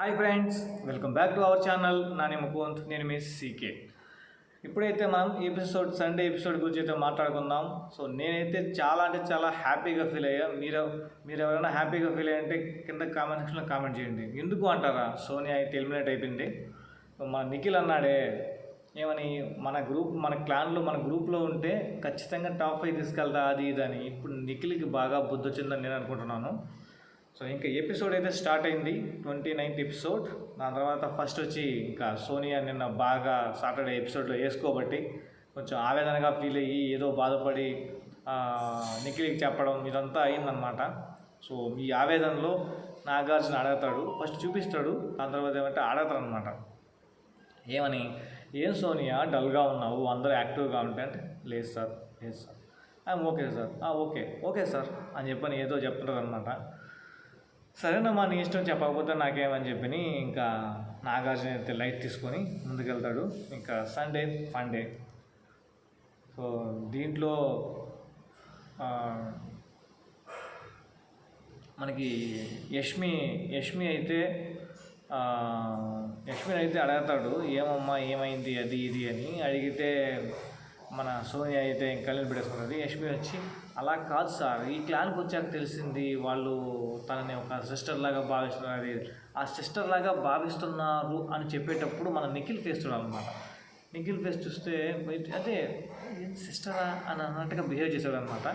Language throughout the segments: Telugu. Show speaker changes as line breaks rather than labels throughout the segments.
Hi friends, welcome back to our channel. Nani Mukund, నేను మీ సీకే. ఇప్పుడైతే మనం సండే ఎపిసోడ్ గురించి అయితే మాట్లాడుకుందాం. సో నేనైతే చాలా హ్యాపీగా ఫీల్ అయ్యా. మీరు ఎవరైనా హ్యాపీగా ఫీల్ అయ్యంటే కింద కామెంట్ సెక్షన్లో కామెంట్ చేయండి. ఎందుకు అంటారా, సోనియా అయితే ఎలిమినేట్ అయిపోయింది. మన నిఖిల్ అన్నాడే ఏమని, మన క్లాన్లో మన గ్రూప్లో ఉంటే ఖచ్చితంగా టాప్ 5 తీసుకెళ్తా అది ఇది అని. ఇప్పుడు నిఖిల్కి బాగా బుద్ధి వచ్చిందని నేను అనుకుంటున్నాను. సో ఇంకా ఎపిసోడ్ అయితే స్టార్ట్ అయింది, 29th ఎపిసోడ్. దాని తర్వాత ఫస్ట్ వచ్చి ఇంకా సోనియా నిన్న బాగా సాటర్డే ఎపిసోడ్లో వేసుకోబట్టి కొంచెం ఆవేదనగా ఫీల్ అయ్యి ఏదో బాధపడి నిఖిల్కి చెప్పడం ఇదంతా అయిందనమాట. సో ఈ ఆవేదనలో నాగార్జున అడుగుతాడు, ఫస్ట్ చూపిస్తాడు, దాని తర్వాత ఏమంటే అడుగుతాడు అనమాట. ఏమని, ఏం సోనియా డల్గా ఉన్నావు, అందరూ యాక్టివ్గా ఉంటే అంటే లేదు sir okay sir okay sir అని చెప్పని ఏదో చెప్తుంటారు అనమాట. సరేనమ్మా, నీ ఇష్టం, చెప్పకపోతే నాకేమని చెప్పి ఇంకా నాగార్జున అయితే లైట్ తీసుకొని ముందుకెళ్తాడు. ఇంకా సండే ఫండే. సో దీంట్లో మనకి యష్మి అయితే అడుగుతాడు, ఏమమ్మా ఏమైంది అది ఇది అని అడిగితే మన సోనియా అయితే కళ్ళని పెట్టేసుకున్నది. యష్మి వచ్చి, అలా కాదు సార్, ఈ క్లాన్కి వచ్చాక తెలిసింది వాళ్ళు తనని ఒక సిస్టర్ లాగా భావిస్తున్నారు, ఆ సిస్టర్ లాగా భావిస్తున్నారు అని చెప్పేటప్పుడు మన నిఖిల్ ఫేస్ చూడాలన్నమాట. నిఖిల్ ఫేస్ చూస్తే అదే సిస్టరా అని అన్నట్టుగా బిహేవ్ చేశాడు అనమాట.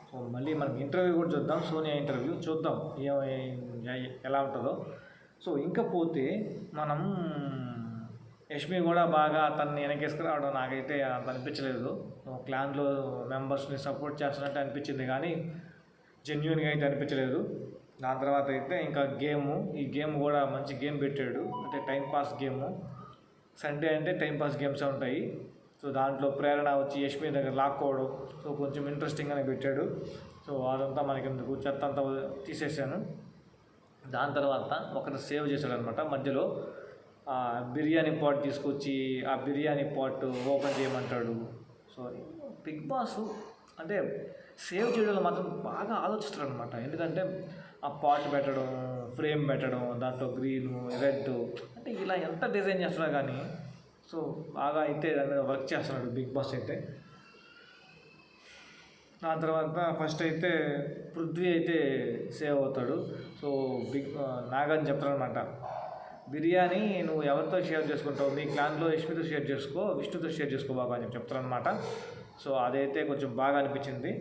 సో మళ్ళీ మనం ఇంటర్వ్యూ కూడా చూద్దాం, సోనియా ఇంటర్వ్యూ చూద్దాం ఎలా ఉంటుందో. సో ఇంకా పోతే మనం యష్మి కూడా బాగా తనని వెనకేసుకురావడం నాకైతే అంత అనిపించలేదు. క్లాన్లో మెంబర్స్ని సపోర్ట్ చేస్తున్నట్టు అనిపించింది, కానీ జెన్యున్గా అయితే అనిపించలేదు. దాని తర్వాత అయితే ఇంకా ఈ గేమ్ కూడా మంచి గేమ్ పెట్టాడు, అంటే టైంపాస్ గేము. సండే అంటే టైంపాస్ గేమ్సే ఉంటాయి. సో దాంట్లో ప్రేరణ వచ్చి యష్మి దగ్గర లాక్కోవడం, సో కొంచెం ఇంట్రెస్టింగ్గానే పెట్టాడు. సో అదంతా మనకి ఎందుకు, చెత్త అంతా తీసేసాను. దాని తర్వాత ఒకరిని సేవ్ చేశాడు అనమాట. మధ్యలో బిర్యానీ పాట్ తీసుకొచ్చి ఆ బిర్యానీ పాట్ ఓపెన్ చేయమంటాడు. సో బిగ్ బాస్ అంటే సేవ్ చేయడంలో మాత్రం బాగా ఆలోచిస్తాడు అనమాట. ఎందుకంటే ఆ పాట్ పెట్టడం, ఫ్రేమ్ పెట్టడం, దాంట్లో గ్రీను రెడ్ అంటే ఇలా ఎంత డిజైన్ చేస్తున్నా కానీ సో బాగా అయితే దాని మీద వర్క్ చేస్తున్నాడు బిగ్ బాస్ అయితే. ఆ తర్వాత ఫస్ట్ అయితే పృథ్వీ అయితే సేవ్ అవుతాడు. సో నాగార్జున చెప్తాడనమాట, బిర్యానీ నువ్వు ఎవరితో షేర్ చేసుకుంటావు, మీ క్లాన్లో యష్మితో షేర్ చేసుకో, విష్ణుతో షేర్ చేసుకో బాగా అని చెప్తారనమాట. సో అదైతే కొంచెం బాగా అనిపించింది.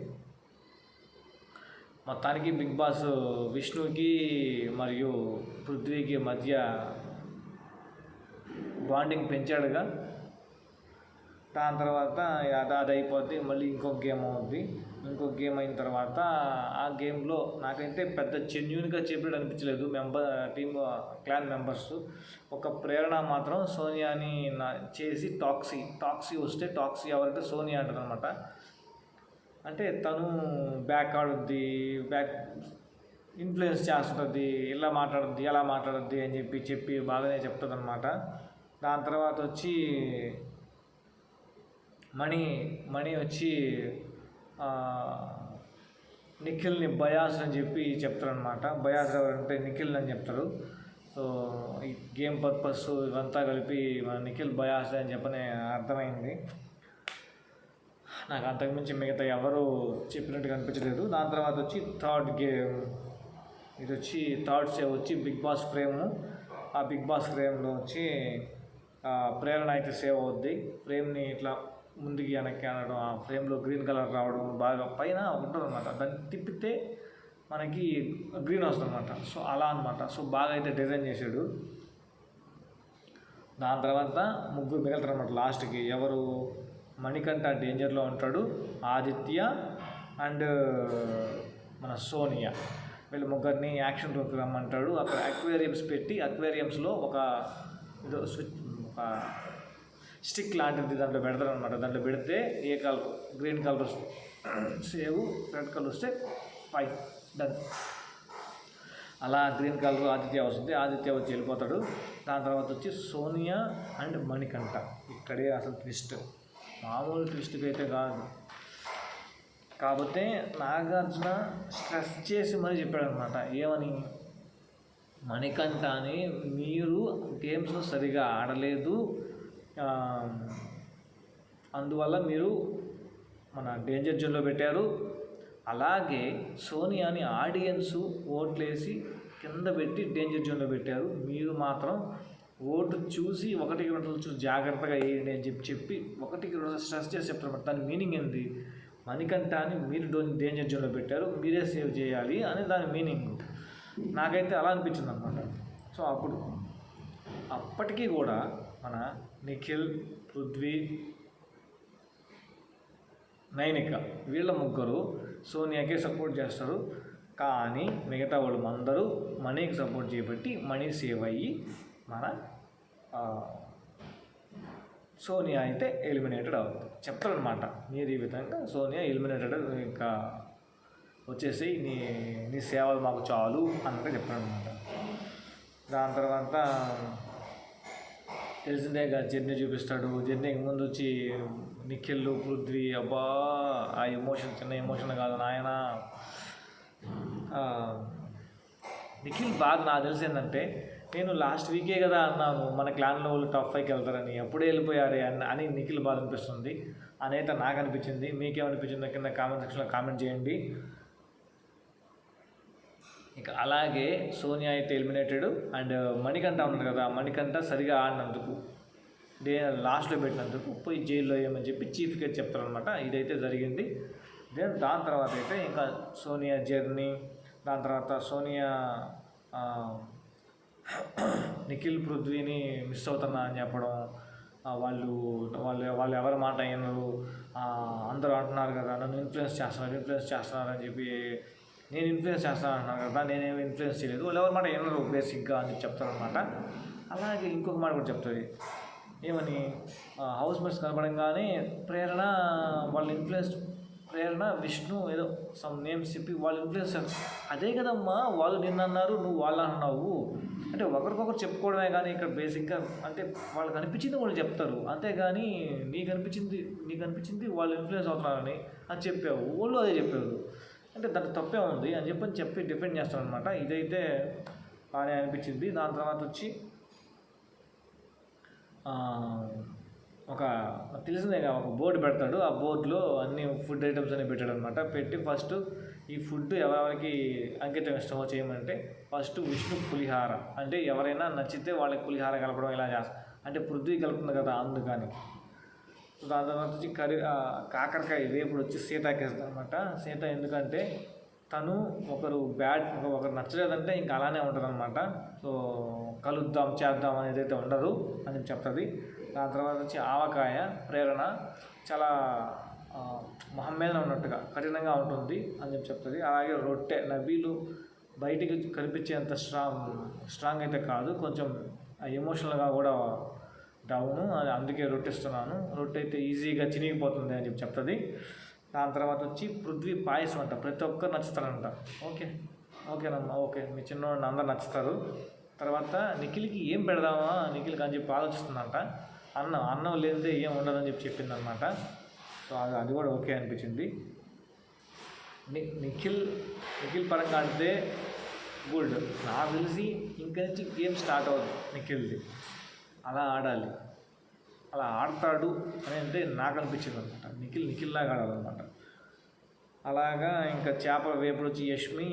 మొత్తానికి బిగ్ బాస్ విష్ణుకి మరియు పృథ్వీకి మధ్య బాండింగ్ పెంచాడుగా. దాని తర్వాత అది అయిపోద్ది, మళ్ళీ ఇంకొక గేమ్ అవుద్ది. ఇంకొక గేమ్ అయిన తర్వాత ఆ గేమ్లో నాకైతే పెద్ద జెన్యూన్గా చెప్పినట్టు అనిపించలేదు క్లాన్ మెంబర్స్. ఒక ప్రేరణ మాత్రం సోనియాని చేసి టాక్సీ వస్తే టాక్సీ ఎవరంటే సోనియా అంటారు అనమాట. అంటే తను బ్యాక్ ఇన్ఫ్లుయెన్స్ చేస్తుంటుంది, ఇలా మాట్లాడుద్ది అలా మాట్లాడుద్ది అని చెప్పి బాగానే చెప్తుంది అనమాట. దాని తర్వాత వచ్చి మణి వచ్చి నిఖిల్ని బయాస్ అని చెప్పి చెప్తారనమాట. బయాస్ ఎవరంటే నిఖిల్ అని చెప్తారు. సో ఈ గేమ్ పర్పస్ ఇవంతా కలిపి మన నిఖిల్ బయాస్ అని చెప్పని అర్థమైంది. నాకు అంతకుమించి మిగతా ఎవరు చెప్పినట్టుగా అనిపించలేదు. దాని తర్వాత వచ్చి థర్డ్ గేమ్, ఇది వచ్చి థర్డ్ సేవ్ వచ్చి బిగ్ బాస్ ఫ్రేము. ఆ బిగ్ బాస్ ఫ్రేమ్లో వచ్చి ప్రేరణ అయితే సేవ్ అవుద్ది. ఫ్రేమ్ని ఇట్లా ముందుకి వెనక్కి అనడం, ఆ ఫ్రేమ్లో గ్రీన్ కలర్ రావడం బాగా పైన ఉంటుంది అనమాట. దాన్ని తిప్పితే మనకి గ్రీన్ వస్తుంది అనమాట. సో అలా అనమాట. సో బాగా అయితే డిజైన్ చేశాడు. దాని తర్వాత ముగ్గురు మిగులుతారు అనమాట లాస్ట్కి. ఎవరు, మణికంఠ డేంజర్లో ఉంటాడు, ఆదిత్య అండ్ మన సోనియా. వీళ్ళు ముగ్గురిని యాక్షన్ రూమ్కి రమ్మంటాడు. అక్కడ అక్వేరియంస్ పెట్టి అక్వేరియంస్లో ఒక స్టిక్ లాంటిది దాంట్లో పెడతారు అనమాట. దాంట్లో పెడితే ఏ colour, green colour save, red colour వస్తే 5 డన్. అలా గ్రీన్ కలర్ ఆదిత్య వస్తుంది, ఆదిత్య వచ్చి వెళ్ళిపోతాడు. దాని తర్వాత వచ్చి సోనియా అండ్ మణికంఠ. ఇక్కడే అసలు ట్విస్ట్, మామూలు ట్విస్ట్కి అయితే కాదు. కాకపోతే నాగార్జున స్ట్రెస్ చేసి మరీ చెప్పాడు అనమాట. ఏమని, మణికంఠని మీరు గేమ్స్ సరిగా ఆడలేదు, అందువల్ల మీరు మన డేంజర్ జోన్లో పెట్టారు. అలాగే సోనియాని ఆడియన్స్ ఓట్లేసి కింద పెట్టి డేంజర్ జోన్లో పెట్టారు. మీరు మాత్రం ఓటు చూసి 1-2 చూసి జాగ్రత్తగా వేయండి అని చెప్పి 1-2 స్ట్రెస్ చేసి చెప్తారు. దాని మీనింగ్ ఏంటి? మణికంఠని మీరు డేంజర్ జోన్లో పెట్టారు, మీరే సేవ్ చేయాలి అని దాని మీనింగ్. నాకైతే అలా అనిపించింది అనమాట. సో అప్పటికీ కూడా మన నిఖిల్, పృథ్వీ, నైనిక వీళ్ళ ముగ్గురు సోనియాకే సపోర్ట్ చేస్తారు. కానీ మిగతా వాళ్ళు అందరూ మనీకి సపోర్ట్ చేయబట్టి మనీ సేవ్ అయ్యి మన సోనియా అయితే ఎలిమినేటెడ్ అవుతుంది. చెప్తారనమాట, మీరు ఈ విధంగా సోనియా ఎలిమినేటెడ్, ఇంకా వచ్చేసి నీ సేవలు మాకు చాలు అన్నట్టు చెప్తారనమాట. దాని తర్వాత తెలిసిందేగా జర్నీ చూపిస్తాడు. జర్నీకి ముందు వచ్చి నిఖిల్, పృథ్వీ, అబ్బా ఆ ఎమోషన్ చిన్న ఎమోషన్ కాదు నాయన. నిఖిల్ బాధ నాకు తెలిసి ఏంటంటే, నేను లాస్ట్ వీకే కదా అన్నాను మన క్లాన్లో వాళ్ళు టాప్ 5కి వెళ్తారని, అప్పుడే వెళ్ళిపోయారే అని నిఖిల్ బాధ అనిపిస్తుంది. అనేది నాకు అనిపించింది. మీకేమనిపించిందో కింద కామెంట్ సెక్షన్లో కామెంట్ చేయండి. ఇక అలాగే సోనియా అయితే ఎలిమినేటెడ్. అండ్ మణికంఠ ఉన్నాడు కదా, మణికంఠ సరిగా ఆడినందుకు లాస్ట్లో పెట్టినందుకు పోయి జైల్లో వేయమని చెప్పి చీఫ్కి చెప్తారనమాట. ఇదైతే జరిగింది. దాని తర్వాత అయితే ఇంకా సోనియా జర్నీ, దాని తర్వాత సోనియా నిఖిల్, పృథ్వీని మిస్ అవుతున్నా అని చెప్పడం, వాళ్ళు ఎవరి మాట అయినారు, అందరూ అంటున్నారు కదా నన్ను ఇన్ఫ్లుయెన్స్ చేస్తున్నారు అని చెప్పి, నేను ఇన్ఫ్లుయెన్స్ చేస్తాను అంటున్నాను కదా, నేనేమి ఇన్ఫ్లుయెన్స్ చేయలేదు, వాళ్ళు ఎవరి మాట వినరు బేసిక్గా అని చెప్తారనమాట. అలాగే ఇంకొక మాట కూడా చెప్తుంది, ఏమని హౌస్ మేట్స్ కనపడంగానే ప్రేరణ విష్ణు ఏదో సమ్ నేమ్స్ చెప్పి వాళ్ళు ఇన్ఫ్లుయెన్స్ చేస్తారు. అదే కదమ్మా వాళ్ళు నిన్న అన్నారు, నువ్వు వాళ్ళు అన్నావు అంటే ఒకరికొకరు చెప్పుకోవడమే. కానీ ఇక్కడ బేసిక్గా అంటే వాళ్ళకి అనిపించింది వాళ్ళు చెప్తారు, అంతేగాని నీకు అనిపించింది వాళ్ళు ఇన్ఫ్లుయెన్స్ అవుతున్నారని అది చెప్పావు, వాళ్ళు అదే చెప్పారు అంటే దానికి తప్పే ఉంది అని చెప్పి డిఫెండ్ చేస్తారనమాట. ఇదైతే బాగానే అనిపించింది. దాని తర్వాత వచ్చి తెలిసిందేగా ఒక బోర్డు పెడతాడు, ఆ బోర్డులో అన్ని ఫుడ్ ఐటమ్స్ అని పెట్టాడు అనమాట. పెట్టి ఫస్ట్ ఈ ఫుడ్ ఎవరికి అంకితం ఇష్టమో చేయమంటే ఫస్ట్ విష్ణు పులిహార, అంటే ఎవరైనా నచ్చితే వాళ్ళకి పులిహార కలపడం ఇలా చేస్తారు. అంటే పృథ్వీ కలుపుతుంది కదా అందుకని. దాని తర్వాత వచ్చి కాకరకాయ వేపుడు వచ్చి సీతకి ఇస్తుంది అనమాట. సీత ఎందుకంటే తను ఒకరు నచ్చలేదంటే ఇంకా అలానే ఉంటుంది అనమాట. సో కలుద్దాం చేద్దాం అనేది అయితే ఉండదు అని చెప్తుంది. దాని తర్వాత వచ్చి ఆవకాయ ప్రేరణ చాలా మొహం మీద ఉన్నట్టుగా కఠినంగా ఉంటుంది అని చెప్తుంది. అలాగే రొట్టె నబీలు బయటికి కనిపించేంత స్ట్రాంగ్ అయితే కాదు, కొంచెం ఎమోషనల్గా కూడా డౌను, అందుకే రొట్టె ఇస్తున్నాను, రొట్టె అయితే ఈజీగా చినిగిపోతుంది అని చెప్తుంది. దాని తర్వాత వచ్చి పృథ్వీ పాయసం అంట, ప్రతి ఒక్కరు నచ్చుతారంట. ఓకేనమ్మా, ఓకే మీ చిన్నవాడిని అందరు నచ్చుతారు. తర్వాత నిఖిల్కి ఏం పెడదామా నిఖిల్కి అని చెప్పి ఆలోచిస్తుందంట. అన్నం లేనిదే ఏం ఉండదని చెప్పిందనమాట. సో అది కూడా ఓకే అనిపించింది. నిఖిల్ పరంగా ఆడితే గుడ్. నాకు తెలిసి ఇంక నుంచి గేమ్ స్టార్ట్ అవుతుంది నిఖిల్ది, అలా ఆడాలి, అలా ఆడతాడు అని అంటే నాకు అనిపించింది అనమాట. నిఖిల్లాగా ఆడాలన్నమాట. అలాగా ఇంకా చేపల వేపుడు వచ్చి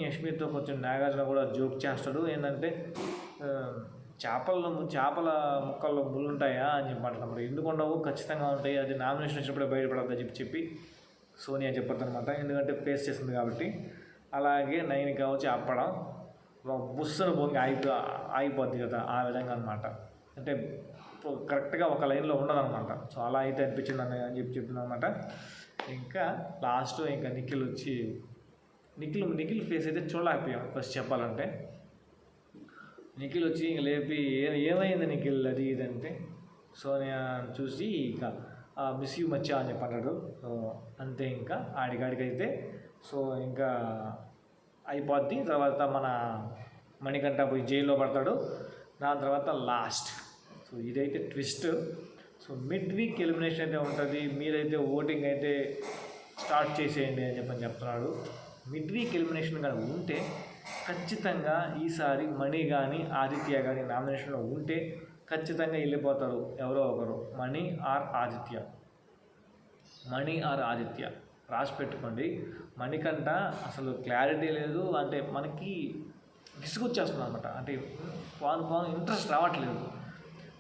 యష్మితో కొంచెం నాగార్జున కూడా జోక్ చేస్తాడు. ఏంటంటే చేపల ముక్కల్లో ముళ్ళు ఉంటాయా అని చెప్పంటున్నాడు. ఎందుకు ఉండవు, ఖచ్చితంగా ఉంటాయి, అది నామినేషన్ వచ్చినప్పుడే బయటపడద్దని చెప్పి సోనియా చెప్పొద్దు అనమాట, ఎందుకంటే ఫేస్ చేసింది కాబట్టి. అలాగే నైనిక వచ్చి అప్పడం బుస్సును పొంగి ఆగిపోద్ది కదా, ఆ విధంగా అనమాట. అంటే కరెక్ట్గా ఒక లైన్లో ఉండదన్నమాట. సో అలా అయితే అనిపించింది అని చెప్పింది అనమాట. ఇంకా లాస్ట్ ఇంకా నిఖిల్ ఫేస్ అయితే చూడలేకపోయాం ఫస్ట్ చెప్పాలంటే. నిఖిల్ వచ్చి ఇంక లేపి ఏమైంది నిఖిల్ అది ఇదంటే సోనియా చూసి ఇక మిస్ యూ మచ్చా అని చెప్పన్నాడు. సో అంతే, ఇంకా ఆడికాడికైతే సో ఇంకా అయిపోద్ది. తర్వాత మన మణికంఠ పోయి జైల్లో పడతాడు. దాని తర్వాత లాస్ట్ సో ఇదైతే twist. So mid week elimination అయితే ఉంటుంది, మీరైతే ఓటింగ్ అయితే స్టార్ట్ చేసేయండి అని చెప్తున్నాడు. మిడ్ వీక్ ఎలిమినేషన్ కానీ ఉంటే ఖచ్చితంగా ఈసారి మణి కానీ ఆదిత్య కానీ నామినేషన్లో ఉంటే ఖచ్చితంగా వెళ్ళిపోతారు ఎవరో ఒకరు, మణి ఆర్ ఆదిత్య రాసి పెట్టుకోండి. మణికంట అసలు క్లారిటీ లేదు, అంటే మనకి విసుగొచ్చేస్తుంది అనమాట, అంటే పాను ఇంట్రెస్ట్ రావట్లేదు,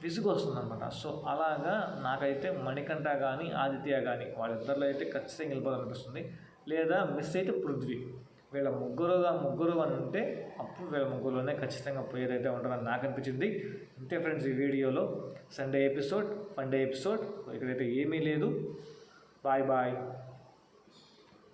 విసుగు వస్తుంది అనమాట. సో అలాగా నాకైతే మణికంఠ కానీ ఆదిత్య కానీ వాళ్ళిద్దరిలో అయితే ఖచ్చితంగా వెళ్ళిపోవాలనిపిస్తుంది. లేదా మిస్ అయితే పృథ్వీ. వీళ్ళ ముగ్గురు అని ఉంటే అప్పుడు వీళ్ళ ముగ్గురులోనే ఖచ్చితంగా పోయేదైతే ఉంటుందని నాకు అనిపించింది. అంతే ఫ్రెండ్స్, ఈ వీడియోలో సండే ఎపిసోడ్, ఇక్కడైతే ఏమీ లేదు. బాయ్.